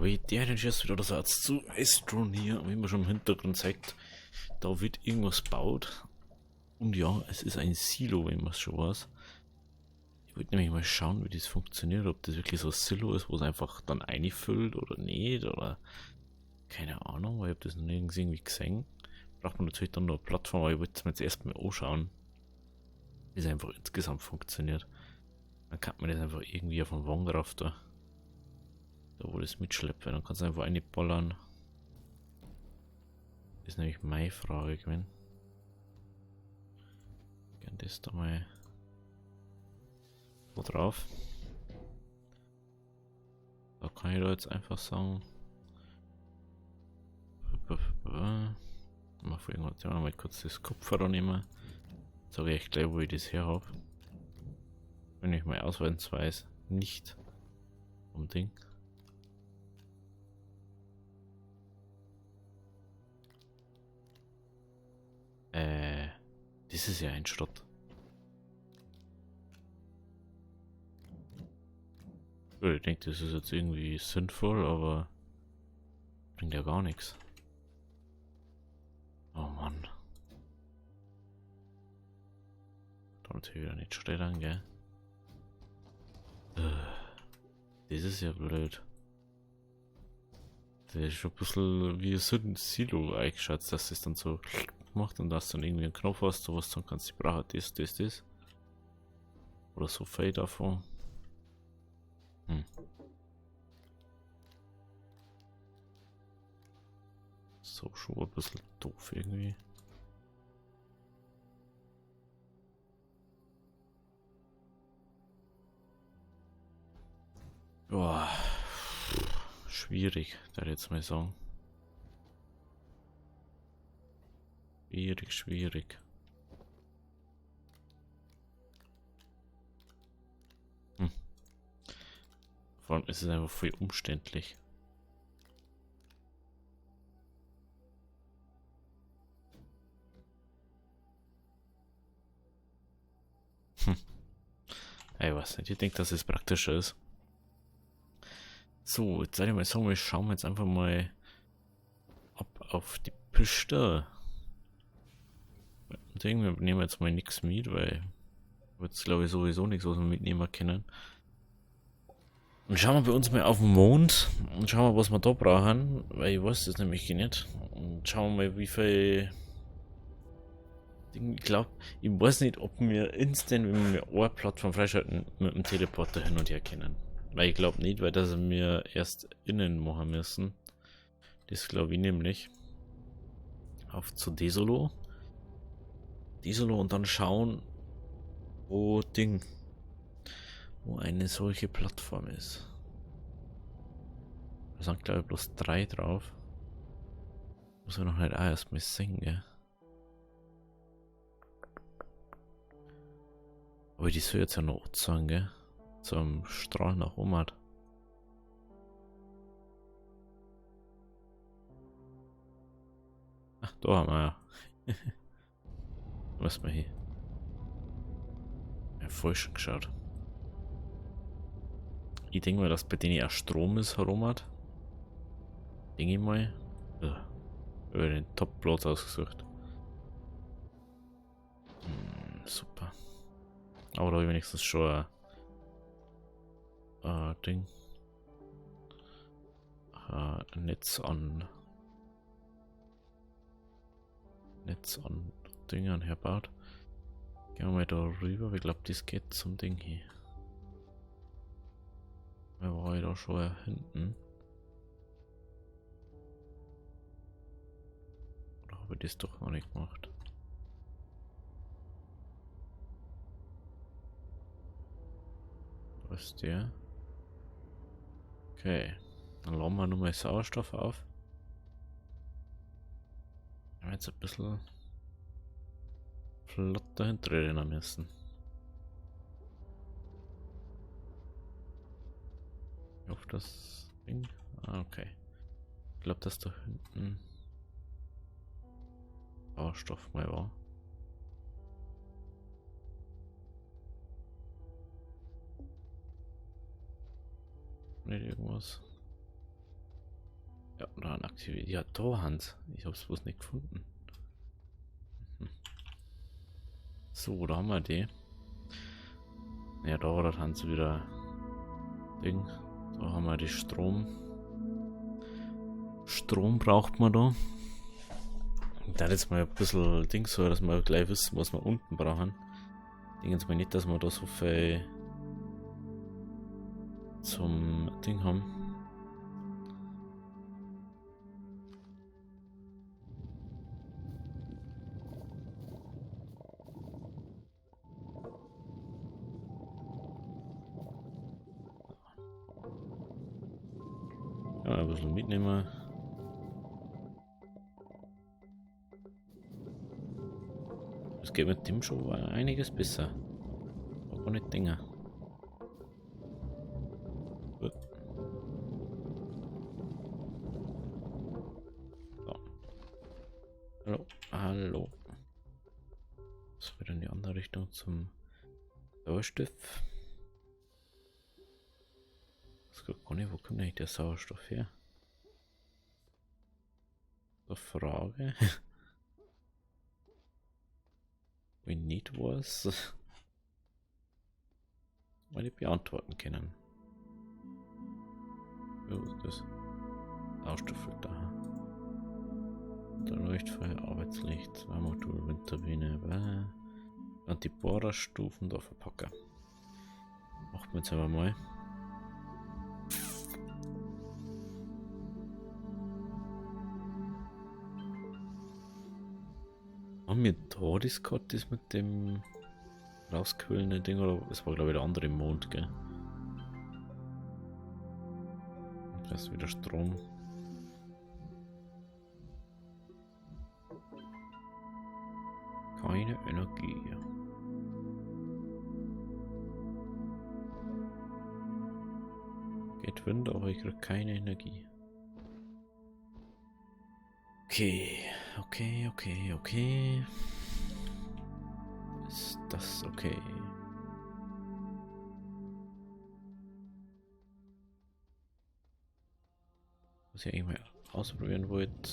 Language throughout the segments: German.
wie der denn jetzt wieder das Satz zu Estron hier, wie man schon im Hintergrund zeigt, da wird irgendwas baut. Und ja, es ist ein Silo, wenn man es schon weiß. Ich wollte nämlich mal schauen, wie das funktioniert, ob das wirklich so ein Silo ist, wo es einfach dann einfüllt oder nicht, oder keine Ahnung, weil ich habe das noch nirgends irgendwie gesehen. Braucht man natürlich dann noch eine Plattform, aber ich wollte es mir jetzt erstmal anschauen, wie es einfach insgesamt funktioniert. Dann kann man das einfach irgendwie auf den Wagen drauf da wo das mitschleppt, dann kannst du einfach eine ballern. Das ist nämlich meine Frage gewesen. Gern das da mal wo drauf. Da kann ich da jetzt einfach sagen. Mal für irgendwas, ja, mal kurz das Kopfhörer nehmen. Sage ich gleich, wo ich das her habe. Wenn ich mal ausnahmsweise nicht vom Ding. Das ist ja ein Schrott. Ich denke, das ist jetzt irgendwie sinnvoll, aber bringt ja gar nichts. Oh Mann. Da natürlich wieder nicht stellen, gell? Das ist ja blöd. Das ist schon ein bisschen wie ein Silo eingeschätzt, dass es dann so macht und dass dann irgendwie einen Knopf hast, so was dann kannst du brauchen, das. Oder so viel davon. So schon ein bisschen doof irgendwie. Boah. Schwierig, da jetzt mal sagen. Schwierig. Vor allem ist es einfach voll umständlich. Ich weiß nicht, ich denke, dass es praktischer ist. So, jetzt soll ich mal sagen, wir schauen jetzt einfach mal ab auf die Piste. Ich denke, wir nehmen jetzt mal nichts mit, weil jetzt glaube ich sowieso nichts, was wir mitnehmen können. Und schauen wir bei uns mal auf den Mond und schauen wir, was wir da brauchen, weil ich weiß das nämlich nicht. Und schauen wir mal, wie viel. Ich glaube, ich weiß nicht, ob wir instant, wenn wir eine Plattform freischalten, mit dem Teleporter hin und her können. Weil ich glaube nicht, weil das wir erst innen machen müssen. Das glaube ich nämlich. Auf zu Desolo. Und dann schauen, wo wo eine solche Plattform ist. Da sind glaube ich bloß 3 drauf. Muss man noch nicht erstmal singen, gell? Aber die soll jetzt ja noch sagen, gell? Zum Strahl nach oben hat. Ach, da haben wir ja. Was wir hier? Ja, voll schon geschaut. Ich denke mal, dass bei denen auch Strom ist herum hat. Denke ich mal. Ja. Über den Top-Platz ausgesucht. Super. Aber da habe ich wenigstens schon ein Ding. Netz an Dingern herbaut. Gehen wir mal da rüber. Ich glaube, das geht zum Ding hier. Wir waren da schon hinten. Oder habe ich das doch noch nicht gemacht? Da ist der. Okay. Dann laden wir nochmal Sauerstoff auf. Wir haben jetzt ein bisschen flott dahinter rennen müssen. Ich hoffe, das Ding. Ah, okay. Ich glaube, dass da hinten Sauerstoff mal war. Nicht irgendwas. Ja, dann aktiviert. Ja, Torhand. Ich hab's bloß nicht gefunden. Hm. So, da haben wir die. Ja, da war das Hans wieder Ding. Da haben wir die Strom. Strom braucht man da. Da jetzt mal ein bisschen Ding so, dass wir gleich wissen, was wir unten brauchen. Denken Sie mal nicht, dass wir da so viel zum Ding haben. Ja, ein bisschen mitnehmen. Das geht mit dem schon einiges besser. Aber nicht Dinger. Gut. So. Hallo. Hallo. Das wird in die andere Richtung zum Sauerstoff. Das geht gar nicht. Wo kommt eigentlich der Sauerstoff her? So Frage. We need was. Mal nicht beantworten können. Wo ist das? Sauerstofffilter. Der Leuchtfeuer, Arbeitslicht, Wärmemodul, Windturbine, und die Bohrerstufen da verpacken. Machen wir jetzt aber mal. Haben wir da das gehabt, das mit dem rausquillenden Ding, oder es war glaube ich der andere Mond, gell? Das ist wieder Strom. Keine Energie. Geht Wind, aber ich kriege keine Energie. Okay. Ist das okay? Was ich eigentlich mal ausprobieren wollte,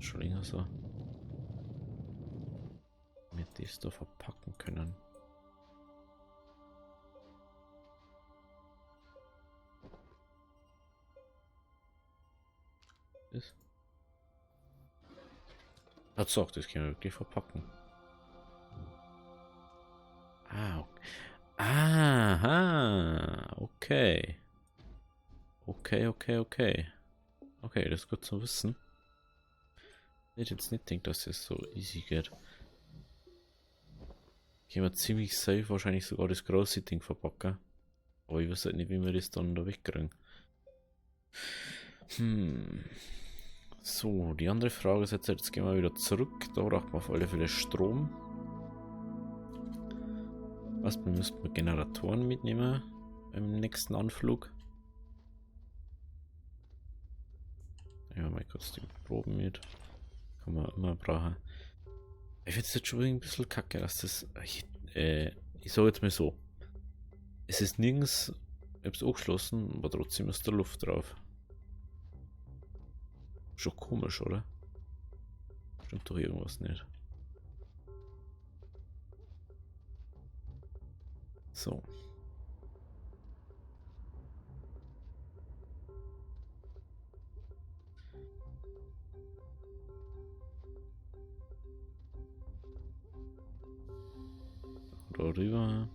schon länger so. Wir das da verpacken können. Das? Hat gesagt, das können wir wirklich verpacken. Ah, okay. Aha, okay. Okay, das ist gut zu wissen. Ich hätte jetzt nicht gedacht, dass das so easy geht. Können wir ziemlich safe wahrscheinlich sogar das große Ding verpacken. Aber ich weiß halt nicht, wie wir das dann da wegkriegen. So, die andere Frage ist jetzt gehen wir wieder zurück. Da braucht man auf alle Fälle Strom. Was, wir müssten Generatoren mitnehmen beim nächsten Anflug. Ja, mal kurz die Proben mit. Kann man immer brauchen. Ich finde es jetzt schon ein bisschen kacke, dass das. Ich sage jetzt mal so. Es ist nirgends. Ich habe es angeschlossen, aber trotzdem ist da Luft drauf. Schon komisch, oder? Stimmt doch irgendwas nicht. So. Da rüber.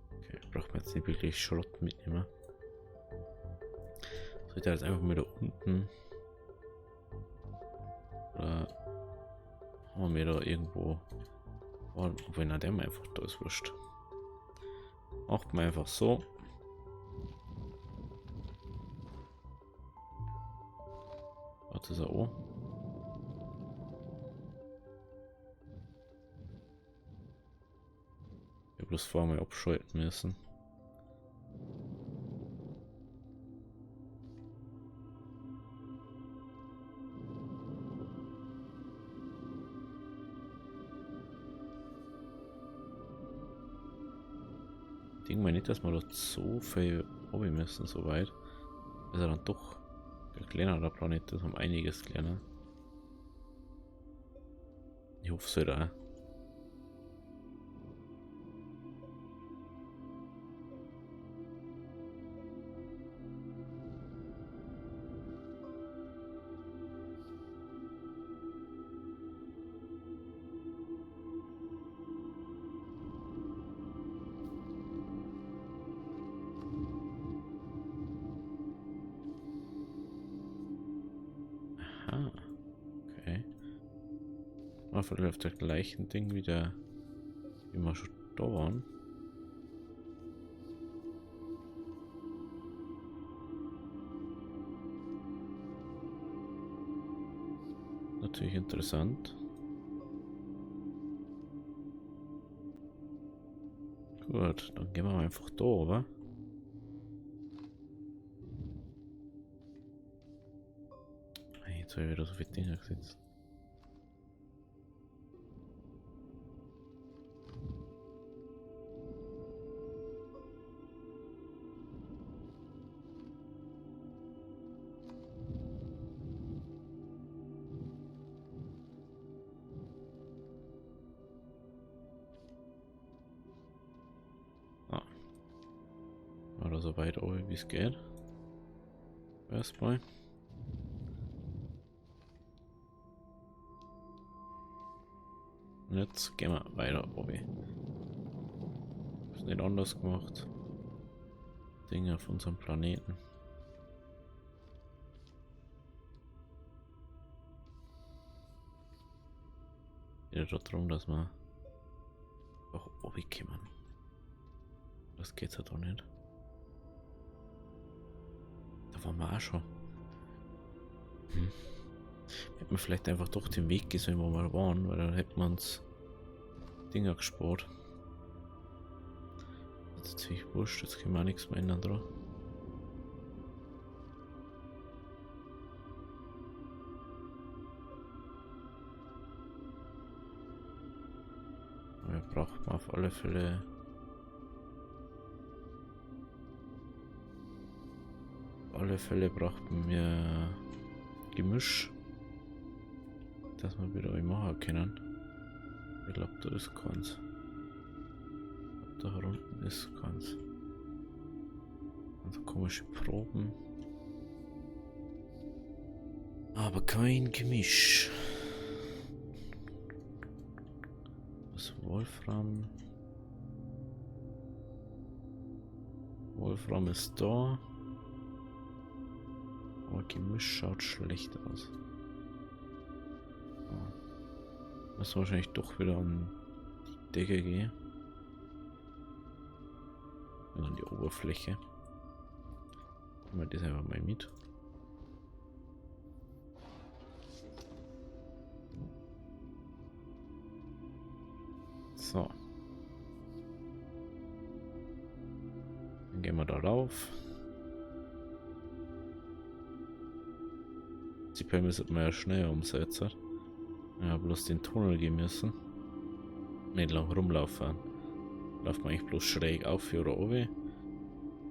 Okay, braucht man jetzt nicht wirklich Schrott mitnehmen. Soll ich da jetzt einfach mal da unten? Oder haben wir da irgendwo. Oh, wenn er dem einfach da ist, wurscht. Macht man einfach so. Warte, ist er auch. Ich habe bloß vorher mal abschalten müssen. denke mal nicht, dass wir dort so viel oben müssen, so weit. Also dann doch ein kleinerer Planet ist, um einiges kleiner. Ich hoffe es halt auch. Aha, okay. Aber vielleicht auf der gleichen Ding wie der, wie wir schon da waren. Natürlich interessant. Gut, dann gehen wir mal einfach da, oder? Jetzt habe ich wieder so viele Dinge gesetzt. Oder so weit oben wie es geht. Erstmal. Und jetzt gehen wir weiter oben. Ist nicht anders gemacht. Dinge auf unserem Planeten. Geht ja darum, dass wir auch oben kommen. Das geht's ja doch nicht. Da waren wir auch schon. Hätten wir vielleicht einfach doch den Weg gesehen, wo wir waren, weil dann hätten wir uns Dinger gespart. Das ist ziemlich wurscht, jetzt können wir auch nichts mehr ändern dran. Wir brauchen auf alle Fälle brauchten wir Gemisch, dass wir wieder machen können. Ich glaube, da ist keins. Da unten ist keins. Also komische Proben. Aber kein Gemisch. Das Wolfram. Wolfram ist da. Aber Gemisch schaut schlecht aus. Muss wahrscheinlich doch wieder an die Decke gehen. Und an die Oberfläche. Nehmen wir das einfach mal mit. So. Dann gehen wir da rauf. Die Pläne müssen wir ja schnell umsetzen. Ja, bloß den Tunnel gehen müssen. Nicht lang rumlaufen. Laufen wir eigentlich bloß schräg auf oder oben.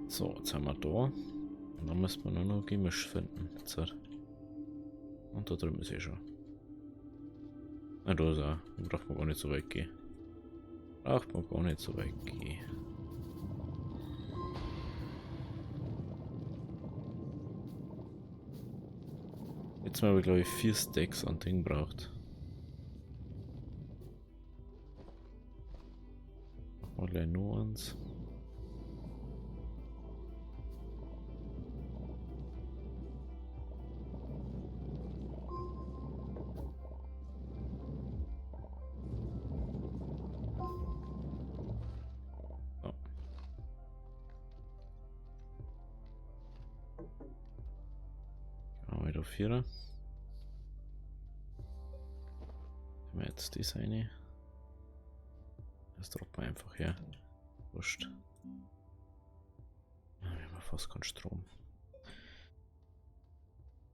So, jetzt sind wir da. Und dann müssen wir nur noch Gemisch finden. Jetzt. Und da drüben ist eh schon. Na, da ist auch. Da braucht man gar nicht so weit gehen. Braucht man gar nicht so weit gehen. Jetzt haben wir, glaube ich, 4 Stacks an Ding braucht. Machen wir gleich nur eins. So. Gehen wir wieder auf 4er. Jetzt das eine. Das droppen wir einfach her. Wurscht. Wir haben fast keinen Strom.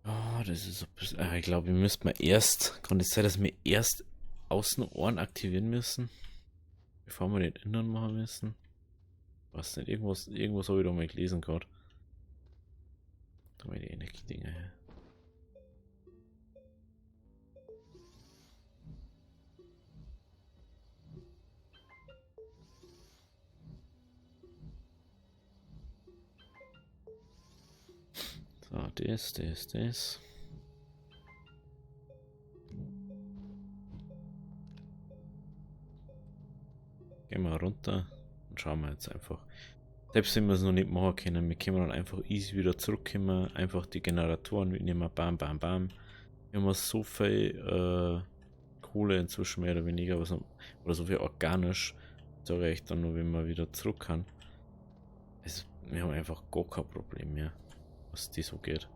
Oh, das ist so ein bisschen. Ich glaube, wir müssten mal erst. Kann es sein, dass wir erst außen Ohren aktivieren müssen? Bevor wir den inneren machen müssen? Was nicht, irgendwas habe ich da mal gelesen gerade. Da mal die Energiedinger her. So, das. Gehen wir runter und schauen wir jetzt einfach. Selbst wenn wir es noch nicht machen können, wir können dann einfach easy wieder zurückkommen, einfach die Generatoren mitnehmen, bam, bam, bam. Wir haben so viel Kohle inzwischen mehr oder weniger, oder so viel organisch, sage ich dann nur, wenn man wieder zurück kann. Wir haben einfach gar kein Problem mehr, was die so geht.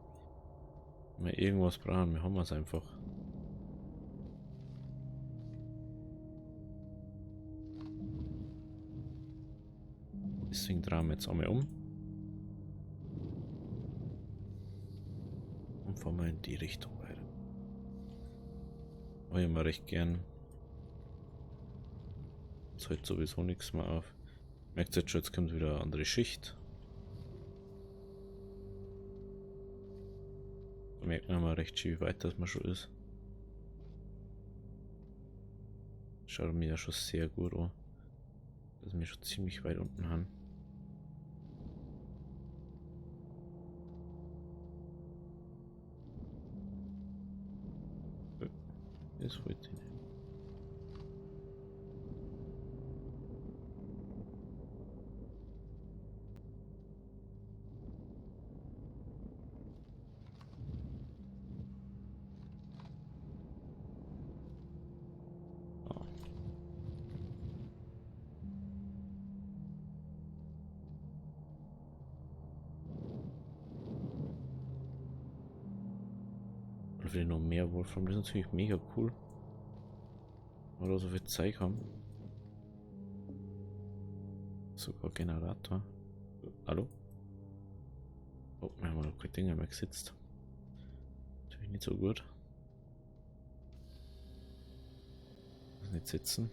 Wenn wir irgendwas brauchen, wir haben es einfach. Deswegen drehen wir jetzt einmal um. Und fahren wir in die Richtung weiter. Mache ich immer recht gern. Jetzt halt sowieso nichts mehr auf. Merkt jetzt schon, jetzt kommt wieder eine andere Schicht. Da merkt man mal recht schön, wie weit das man schon ist. Schaut mir ja schon sehr gut an. Dass wir schon ziemlich weit unten haben. Das wollte ich nicht. Und will noch mehr Wolfram, das ist natürlich mega cool. Oder so viel Zeug haben. Sogar Generator. Hallo? Oh, wir haben noch keine Dinge mehr gesetzt. Natürlich nicht so gut. Muss nicht sitzen.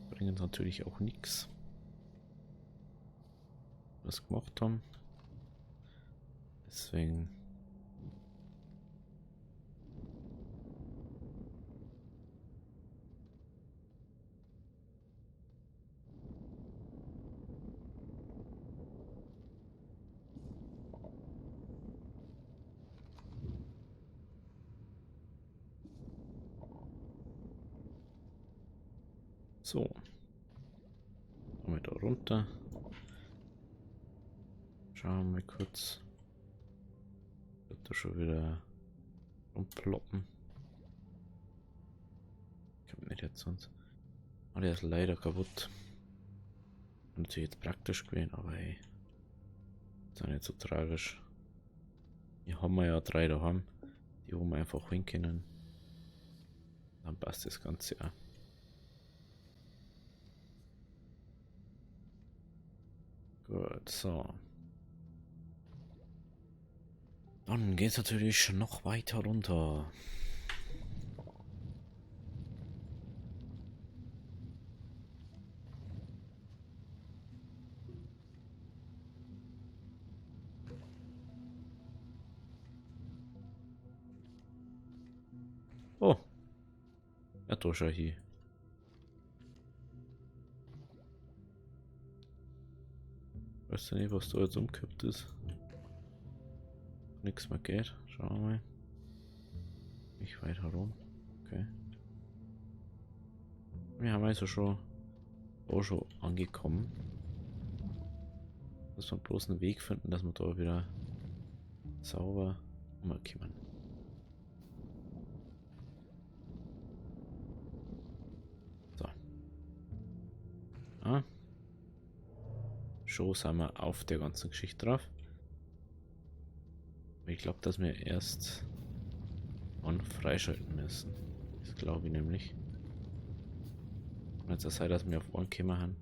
Bringen natürlich auch nichts. Was gemacht haben. Deswegen. So. Kommen wir da runter. Schauen wir mal kurz. Wird da schon wieder rumploppen. Kommt nicht jetzt sonst. Ah, der ist leider kaputt. Natürlich jetzt praktisch gewesen, aber hey. Ist auch nicht so tragisch. Hier haben wir ja 3 daheim, die wo wir einfach hin können. Dann passt das Ganze auch. Gut, so. Dann geht es natürlich noch weiter runter. Oh. Ja, da schau hier. Weißt du nicht, was da jetzt umgekippt ist? Nichts mehr geht. Schauen wir mal. Nicht weit herum. Okay. Wir haben also schon angekommen. Dass wir bloß einen Weg finden, dass wir da wieder sauber umkommen. So. Ah. Schon sind wir auf der ganzen Geschichte drauf. Ich glaube, dass wir erst freischalten müssen. Das glaube ich nämlich. Und jetzt sei, dass wir auf einen gekommen haben.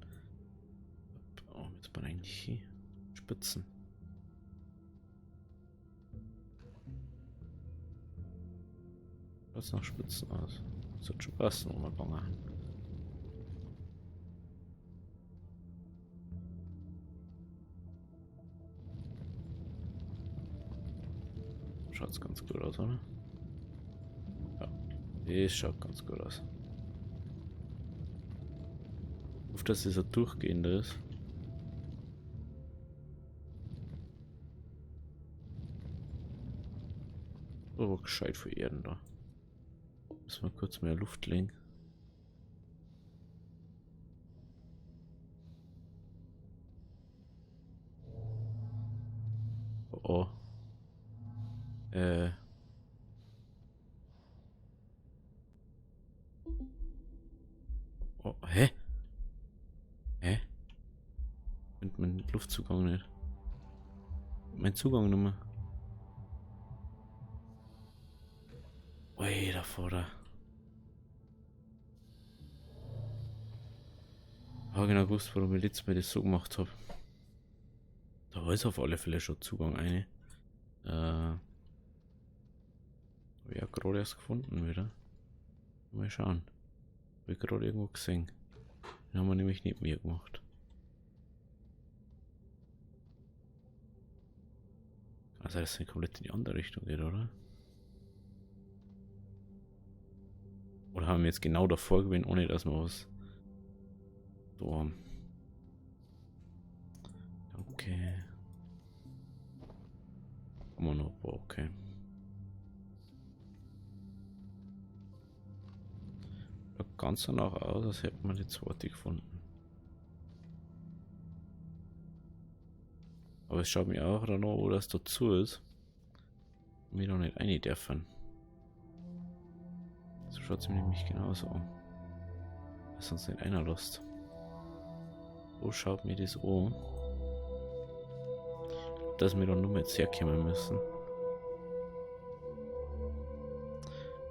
Oh, jetzt bin eigentlich hier. Spitzen. Schaut's nach Spitzen aus. Das hat schon passen, wo wir gegangen. Schaut's ganz gut aus, oder? Ja, das schaut ganz gut aus. Ich hoffe, dass das ein durchgehender ist. Aber gescheit für Erden da. Müssen wir kurz mehr Luft legen. Oh oh. Oh, hä? Hä? Findet mein Luftzugang nicht. Mein Zugang nicht mehr. Ui, da vorne. Ich habe genau gewusst, warum ich letztes Mal das so gemacht habe. Da war es auf alle Fälle schon Zugang eine. Habe ich ja gerade erst gefunden wieder. Mal schauen. Habe ich gerade irgendwo gesehen. Den haben wir nämlich neben mir gemacht. Also das ist komplett in die andere Richtung geht, oder? Oder haben wir jetzt genau davor gewesen, ohne dass wir was da haben? Okay. Immer noch, okay. Schaut ganz danach aus, als hätten wir die zweite gefunden. Aber es schaut mir auch danach, wo das dazu ist. Wir noch nicht rein dürfen. So schaut es mir nämlich genauso an. Dass sonst nicht einer lässt. So schaut mir das an. Dass wir dann nur jetzt herkommen müssen.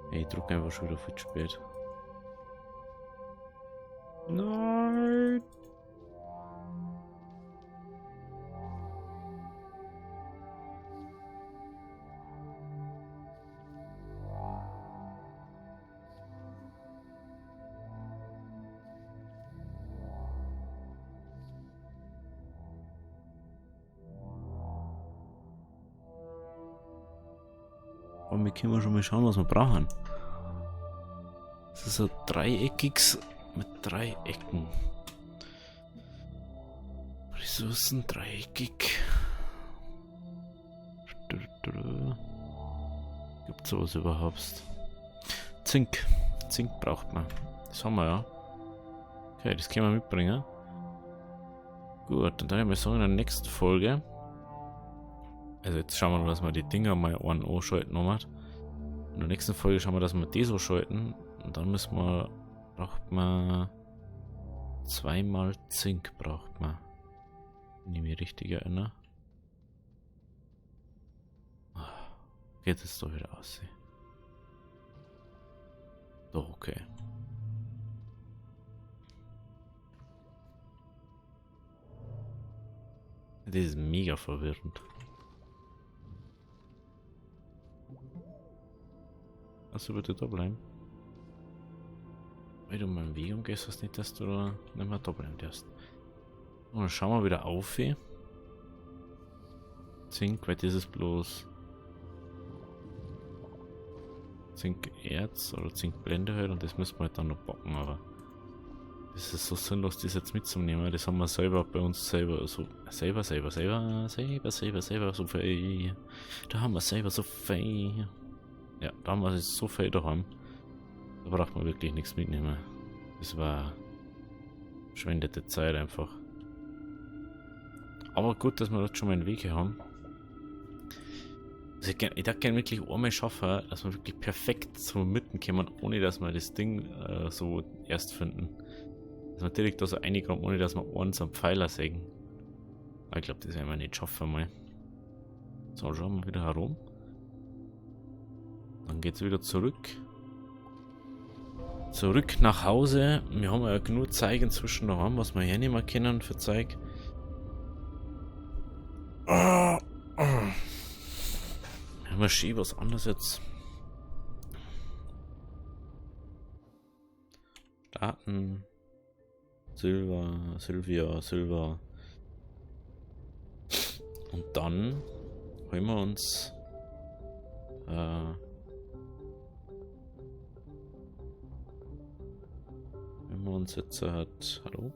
Hey, ich drücke einfach schon wieder viel zu spät. Nein! Und wir können schon mal schauen, was wir brauchen. Das ist ein dreieckiges mit 3 Ecken. Ressourcen dreieckig. Gibt sowas überhaupt? Zink. Zink braucht man. Das haben wir ja. Okay, das können wir mitbringen. Gut, dann würde ich mal sagen, in der nächsten Folge. Also jetzt schauen wir noch, dass wir die Dinger mal anschalten nochmal. In der nächsten Folge schauen wir, dass wir die so schalten. Und dann müssen wir, braucht man 2-mal Zink braucht man. Wenn ich mich richtig erinnere. Geht es doch wieder aus. Doch, okay. Das ist mega verwirrend. Also bitte da bleiben. Wenn du mal einen Weg umgehst, was nicht, dass du da nicht mehr da bleiben darfst. Und dann schauen wir wieder auf. Zink, weil das ist bloß Zinkerz oder Zinkblende halt und das müssen wir halt dann noch backen, aber das ist so sinnlos, das jetzt mitzunehmen. Das haben wir selber bei uns selber so selber so viel. Da haben wir selber so viel. Ja, da haben wir so viel daheim. Da braucht man wirklich nichts mitnehmen. Das war verschwendete Zeit einfach. Aber gut, dass wir dort schon mal einen Weg haben. Also ich darf gerne wirklich einmal schaffen, dass wir wirklich perfekt so mitten kommen, ohne dass wir das Ding so erst finden. Dass wir direkt da so reinkommen, ohne dass wir uns am Pfeiler sägen. Aber ich glaube, das werden wir nicht schaffen mal. So, schauen wir wieder herum. Dann geht es wieder zurück. Zurück nach Hause. Wir haben ja genug Zeug inzwischen daheim, was wir hernehmen können für Zeug. Wir haben ja schön was anderes jetzt. Starten. Silber, Silvia, Silber. Und dann holen wir uns wenn wir uns jetzt hallo?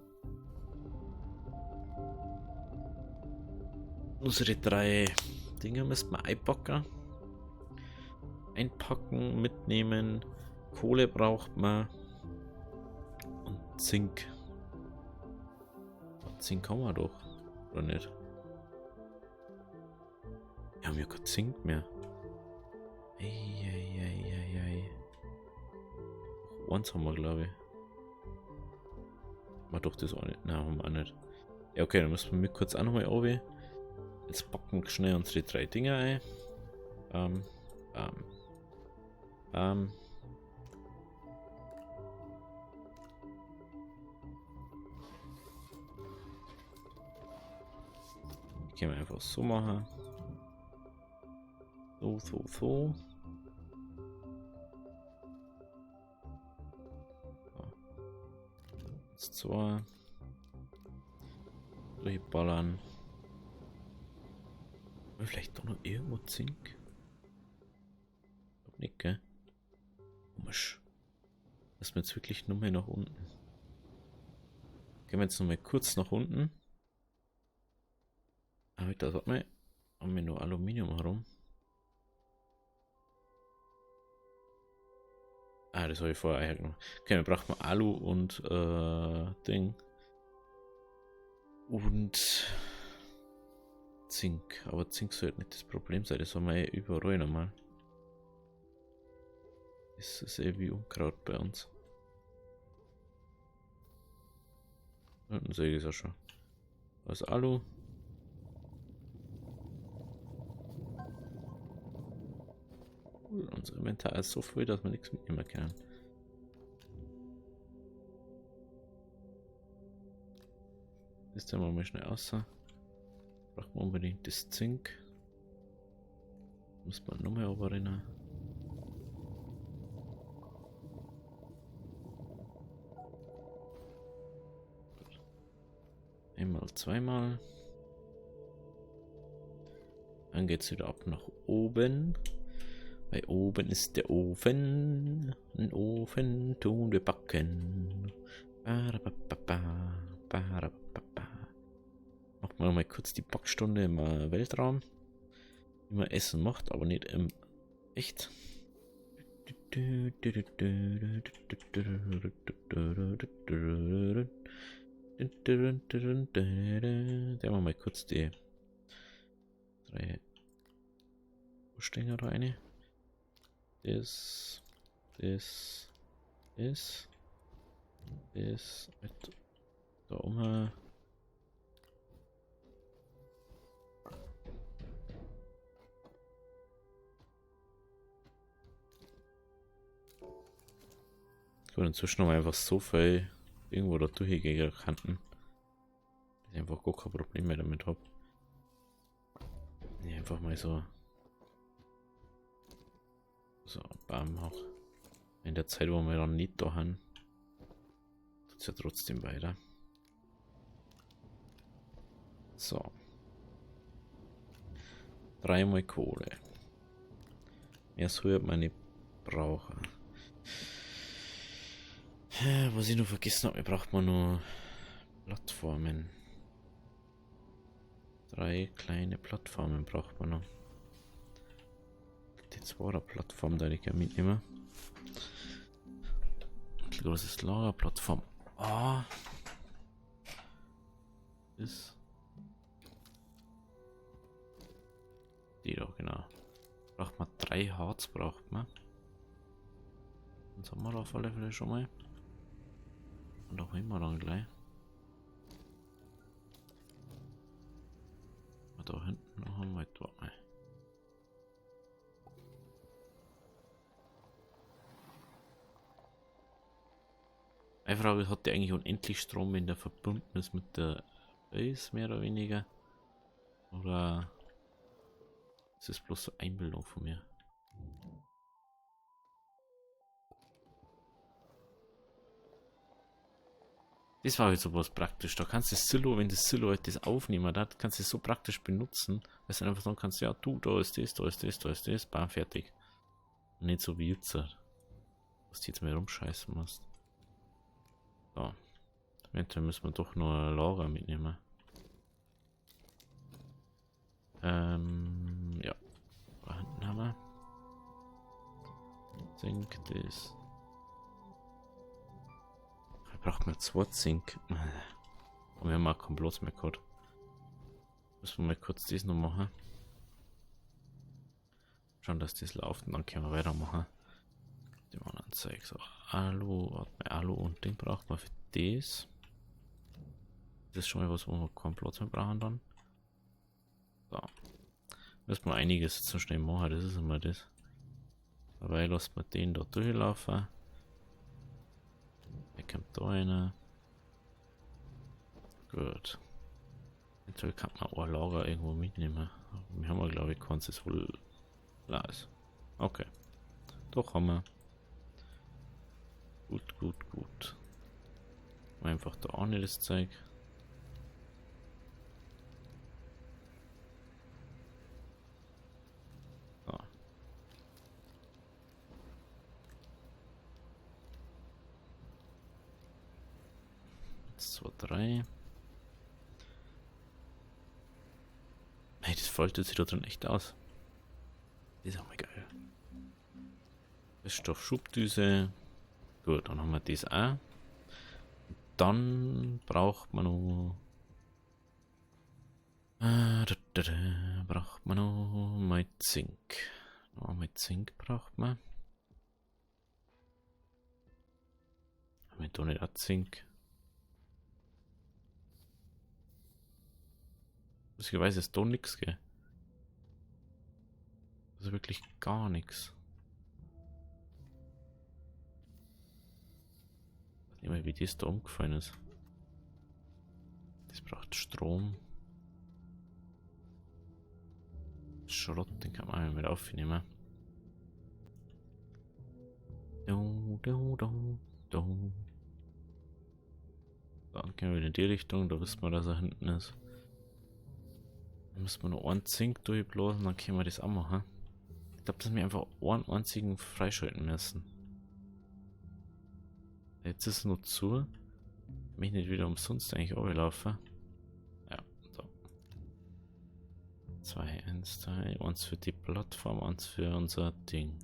Unsere 3 Dinge müssen wir einpacken. Einpacken, mitnehmen. Kohle braucht man. Und Zink. Zink haben wir doch. Oder nicht? Wir haben ja kein Zink mehr. Eieieiei. Eins haben wir, glaube ich. Aber doch das auch nicht. Nein, haben wir auch nicht. Ja, okay, dann müssen wir mit kurz auch nochmal oben. Jetzt packen wir schnell unsere 3 Dinger ein. Bam. Können wir einfach so machen. So. Jetzt 2. Durchballern. Vielleicht doch noch irgendwo Zink? Ich glaub nicht, gell? Komisch. Lassen wir jetzt wirklich nur mehr nach unten. Gehen wir jetzt noch mal kurz nach unten. Aber da warte mal. Haben wir nur Aluminium herum? Ah, das habe ich vorher eingenommen. Okay, dann braucht man Alu und Ding. Und Zink. Aber Zink sollte nicht das Problem sein. Das haben wir ja überall nochmal. Das ist eh wie Unkraut bei uns. Unten sehe ich es auch schon. Da ist Alu. Unser Inventar ist so voll, dass wir nichts mitnehmen können. Das tun wir mal schnell außer. Braucht man unbedingt das Zink. Muss man nochmal rein. Einmal, zweimal. Dann geht es wieder ab nach oben. Weil oben ist der Ofen. Ein Ofen tun wir backen. Macht man mal kurz die Backstunde im Weltraum. Wie man Essen macht, aber nicht im echt. Der mal kurz die 3 Stänger rein. Das mit da oben. Ich würde inzwischen noch einfach so viel irgendwo da durchgehen könnten. Dass ich einfach gar kein Problem mehr damit habe. Nee, einfach mal so. So, bam, auch. In der Zeit, wo wir dann nicht da haben, tut es ja trotzdem weiter. So. 3 mal Kohle. Mehr soll man nicht brauchen. Was ich noch vergessen habe, braucht man nur Plattformen. 3 kleine Plattformen braucht man noch. Die 2er Plattform, da ich gerne mitnehmen. Ein großes Lagerplattform. Ah. Ist. Die doch, genau. Braucht man 3 Harz, braucht man. Das haben wir auf alle Fälle schon mal. Und auch immer dann gleich. Und da hinten noch einmal da. Eine Frage, hat der eigentlich unendlich Strom, wenn der verbunden ist mit der Base, mehr oder weniger? Oder ist es bloß so Einbildung von mir? Das war halt sowas praktisch. Da kannst du das Silo, wenn das Silo halt das aufnehmen hat, kannst du es so praktisch benutzen, dass du einfach sagen kannst, ja du, da ist das, da ist das, da ist das, bam, fertig. Und nicht so wie jetzt, was du jetzt mal rumscheißen musst. So. Eventuell müssen wir doch noch ein Lager mitnehmen. Ja. Da hinten haben wir. Zink, das. Da braucht man 2 Zink. Und wir haben auch keinen Platz mehr gehabt. Müssen wir mal kurz das noch machen. Schauen, dass das läuft und dann können wir weitermachen. Die anderen Zeug. So, Alu, warte mal, Alu und den braucht man für das. Das ist schon mal was, wo wir keinen Platz mehr brauchen dann. So. Müssen wir einiges so schnell machen, das ist immer das. Dabei lassen wir den da durchlaufen. Der kommt da rein. Gut. Eventuell kann man auch ein Lager irgendwo mitnehmen. Wir haben glaube ich keins, das wohl klar ist. Okay. Doch haben wir. Gut, gut, gut. Einfach da auch nicht das Zeug. So. 1, 2, 3. Hey, das faltet sich da drin echt aus. Das ist auch mal geil. Stoffschubdüse. Gut, dann haben wir das auch. Dann braucht man noch. Braucht man noch mal Zink. Noch mal Zink braucht man. Haben wir da nicht auch Zink? Lustigerweise ist da nichts, gell? Also wirklich gar nichts. Ich weiß nicht mehr, wie das da umgefallen ist. Das braucht Strom. Schrott, den kann man einmal mit aufnehmen. Dann gehen wir wieder in die Richtung, da wissen wir, dass er hinten ist. Dann müssen wir noch einen Zink durchblasen, dann können wir das auch machen. Ich glaube, dass wir einfach einen einzigen freischalten müssen. Jetzt ist es noch zu. Mich nicht wieder umsonst eigentlich laufen. Ja, so. 2, 1, 3. Eins für die Plattform, eins für unser Ding.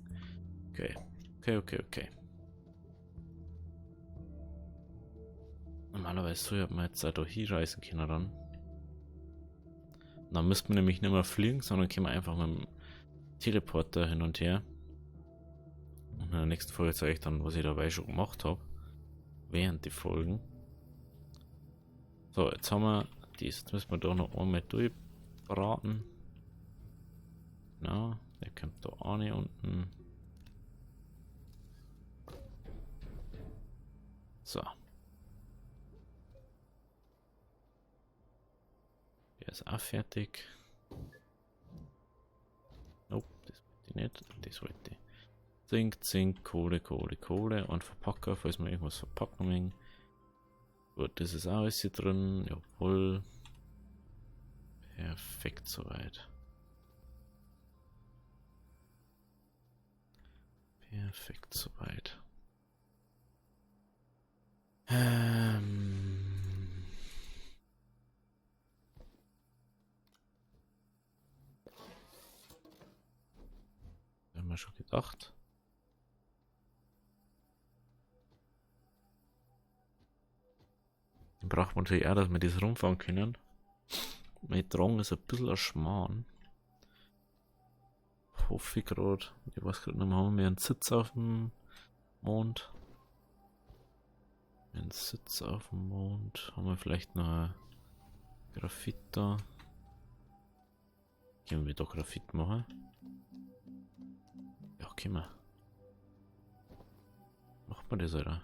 Okay. Okay. Normalerweise so, hätte man jetzt auch da hier reisen können dann. Dann müsste man nämlich nicht mehr fliegen, sondern können wir einfach mit dem Teleporter hin und her. Und in der nächsten Folge zeige ich dann, was ich dabei schon gemacht habe. Während die Folgen. So, jetzt haben wir dies. Jetzt müssen wir da noch einmal durchbraten. Na, der kommt da auch nicht unten. So. Der ist auch fertig. Nope, das wollte ich nicht. Das wollte ich. Zink, Kohle und Verpacker, falls wir irgendwas verpacken mögen. Gut, das ist auch alles hier drin. Jawohl. Perfekt soweit. Perfekt soweit. Haben wir schon gedacht. Dann braucht man natürlich auch, dass wir das rumfahren können. Mein Drang ist ein bisschen ein Schmarrn. Hoffe ich gerade. Ich weiß gerade nicht mehr, haben wir einen Sitz auf dem Mond? Einen Sitz auf dem Mond. Haben wir vielleicht noch ein Graphit da? Können wir da Graphit machen? Ja, können wir. Macht man das, oder?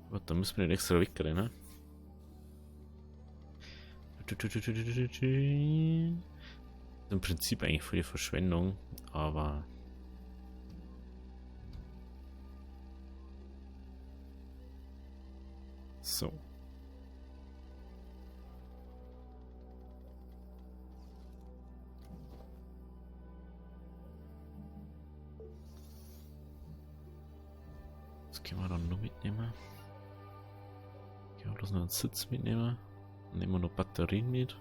Warte, da müssen wir nicht extra wegrennen. Im Prinzip eigentlich für die Verschwendung, aber so. Das können wir dann nur mitnehmen. Können wir bloß noch einen Sitz mitnehmen. Dann nehmen wir noch Batterien mit.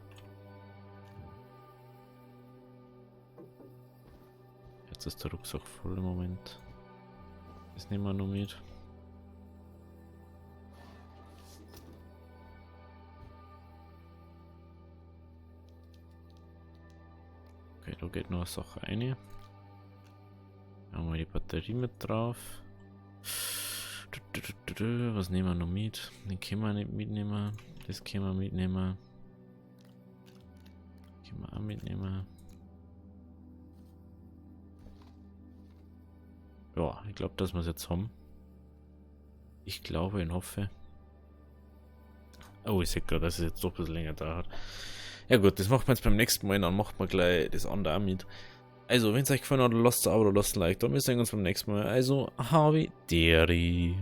Jetzt ist der Rucksack voll im Moment. Das nehmen wir noch mit. Okay, da geht noch eine Sache rein. Da haben wir die Batterie mit drauf. Was nehmen wir noch mit? Den können wir nicht mitnehmen. Das können wir mitnehmen. Können wir auch mitnehmen. Ja, ich glaube, dass wir es jetzt haben. Ich glaube und hoffe. Oh, ich sehe gerade, dass es jetzt doch ein bisschen länger dauert. Ja gut, das machen wir jetzt beim nächsten Mal, dann macht man gleich das andere auch mit. Also, wenn es euch gefallen hat, lasst ein Abo oder lasst ein Like da. Wir sehen uns beim nächsten Mal. Also, Havi Deri.